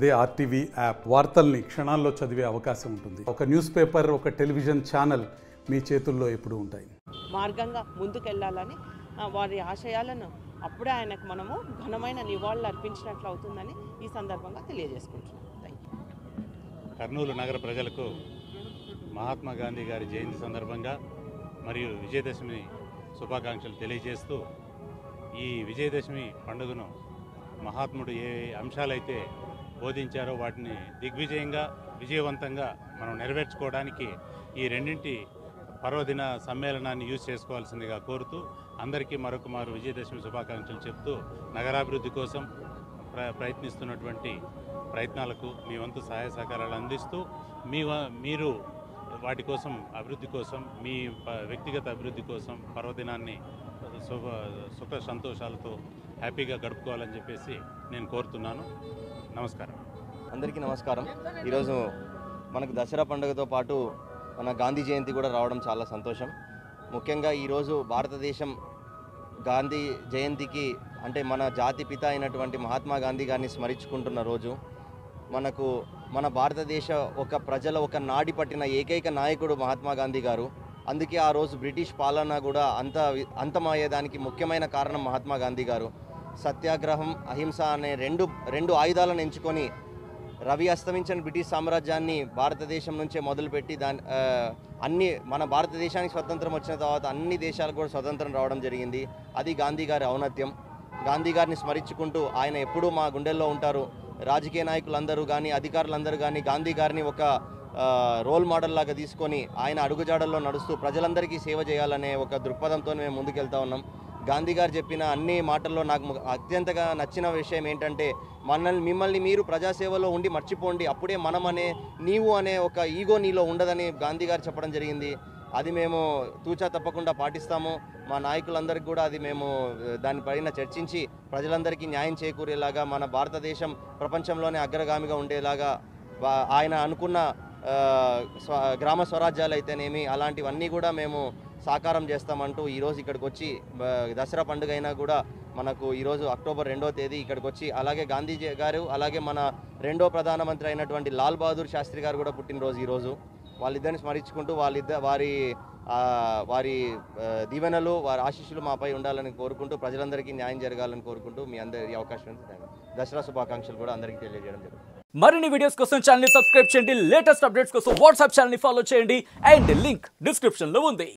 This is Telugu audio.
అదే ఆర్టీవీ యాప్ వార్తల్ని క్షణాల్లో చదివే అవకాశం ఉంటుంది. ఒక న్యూస్ పేపర్, ఒక టెలివిజన్ ఛానల్ మీ చేతుల్లో ఎప్పుడూ ఉంటాయి. మార్గంగా ముందుకెళ్లాలని వారి ఆశయాలను అప్పుడే ఆయనకు మనము ఘనమైన నివాళులు అర్పించినట్లు అవుతుందని ఈ సందర్భంగా తెలియజేసుకుంటున్నాం. కర్నూలు నగర ప్రజలకు మహాత్మా గాంధీ గారి జయంతి సందర్భంగా మరియు విజయదశమి శుభాకాంక్షలు తెలియజేస్తూ ఈ విజయదశమి పండుగను మహాత్ముడు ఏ అంశాలైతే బోధించారో వాటిని దిగ్విజయంగా విజయవంతంగా మనం నెరవేర్చుకోవడానికి ఈ రెండింటి పర్వదిన సమ్మేళనాన్ని యూజ్ చేసుకోవాల్సిందిగా కోరుతూ అందరికీ మరొకమారు విజయదశమి శుభాకాంక్షలు చెప్తూ నగరాభివృద్ధి కోసం ప్రయత్నిస్తున్నటువంటి ప్రయత్నాలకు మీ వంతు సహాయ సహకారాలు అందిస్తూ మీరు వాటి కోసం అభివృద్ధి కోసం మీ వ్యక్తిగత అభివృద్ధి కోసం పర్వదినాన్ని సుఖ సంతోషాలతో హ్యాపీగా గడుపుకోవాలని చెప్పేసి నేను కోరుతున్నాను. నమస్కారం. అందరికీ నమస్కారం. ఈరోజు మనకు దసరా పండుగతో పాటు మన గాంధీ జయంతి కూడా రావడం చాలా సంతోషం. ముఖ్యంగా ఈరోజు భారతదేశం గాంధీ జయంతికి అంటే మన జాతి పిత అయినటువంటి మహాత్మా గాంధీ గారిని స్మరించుకుంటున్న రోజు. మన భారతదేశ ప్రజల నాడి పట్టిన ఏకైక నాయకుడు మహాత్మా గాంధీ గారు. అందుకే ఆ రోజు బ్రిటిష్ పాలన కూడా అంతమయ్యేదానికి ముఖ్యమైన కారణం మహాత్మా గాంధీ గారు. సత్యాగ్రహం, అహింస అనే రెండు ఆయుధాలను ఎంచుకొని రవి అస్తమించిన బ్రిటిష్ సామ్రాజ్యాన్ని భారతదేశం నుంచే మొదలుపెట్టి మన భారతదేశానికి స్వతంత్రం వచ్చిన తర్వాత అన్ని దేశాలకు కూడా స్వతంత్రం రావడం జరిగింది. అది గాంధీ గారి ఔన్నత్యం. గాంధీ గారిని స్మరించుకుంటూ ఆయన ఎప్పుడూ మా గుండెల్లో ఉంటారు. రాజకీయ నాయకులందరూ కానీ అధికారులందరూ కానీ గాంధీ గారిని ఒక రోల్ మోడల్ లాగా తీసుకొని ఆయన అడుగుజాడల్లో నడుస్తూ ప్రజలందరికీ సేవ చేయాలనే ఒక దృక్పథంతో మేము ముందుకెళ్తా ఉన్నాం. గాంధీ గారు చెప్పిన అన్ని మాటల్లో నాకు అత్యంతగా నచ్చిన విషయం ఏంటంటే మిమ్మల్ని మీరు ప్రజాసేవలో ఉండి మర్చిపోండి, అప్పుడే నీవు అనే ఒక ఈగో నీలో ఉండదని గాంధీ గారు చెప్పడం జరిగింది. అది మేము తూచా తప్పకుండా పాటిస్తాము. మా నాయకులందరికీ కూడా అది మేము దానిపైన చర్చించి ప్రజలందరికీ న్యాయం చేకూరేలాగా మన భారతదేశం ప్రపంచంలోనే అగ్రగామిగా ఉండేలాగా ఆయన అనుకున్న గ్రామ స్వరాజ్యాలు అయితేనేమి అలాంటివన్నీ కూడా మేము సాకారం చేస్తామంటూ ఈరోజు ఇక్కడికి వచ్చి దసరా పండుగ అయినా కూడా మనకు ఈరోజు అక్టోబర్ 2వ తేదీ ఇక్కడికి వచ్చి అలాగే గాంధీజీ గారు అలాగే మన రెండో ప్రధానమంత్రి అయినటువంటి లాల్ బహదూర్ శాస్త్రి గారు కూడా పుట్టినరోజు ఈరోజు. వాళ్ళిద్దరిని స్మరించుకుంటూ వారి దీవెనలు వారి ఆశీస్సులు మాపై ఉండాలని కోరుకుంటూ ప్రజలందరికీ న్యాయం జరగాలని కోరుకుంటూ మీ అందరి అవకాశం దసరా శుభాకాంక్షలు కూడా అందరికీ తెలియజేయడం జరుగుతుంది. మరిన్ని వీడియోస్ కోసం ఛానల్ ని సబ్స్క్రైబ్ చేయండి. లేటెస్ట్ అప్డేట్స్ కోసం వాట్సాప్ ఛానల్ ని ఫాలో చేయండి. అండ్ లింక్ డిస్క్రిప్షన్ లో ఉంది.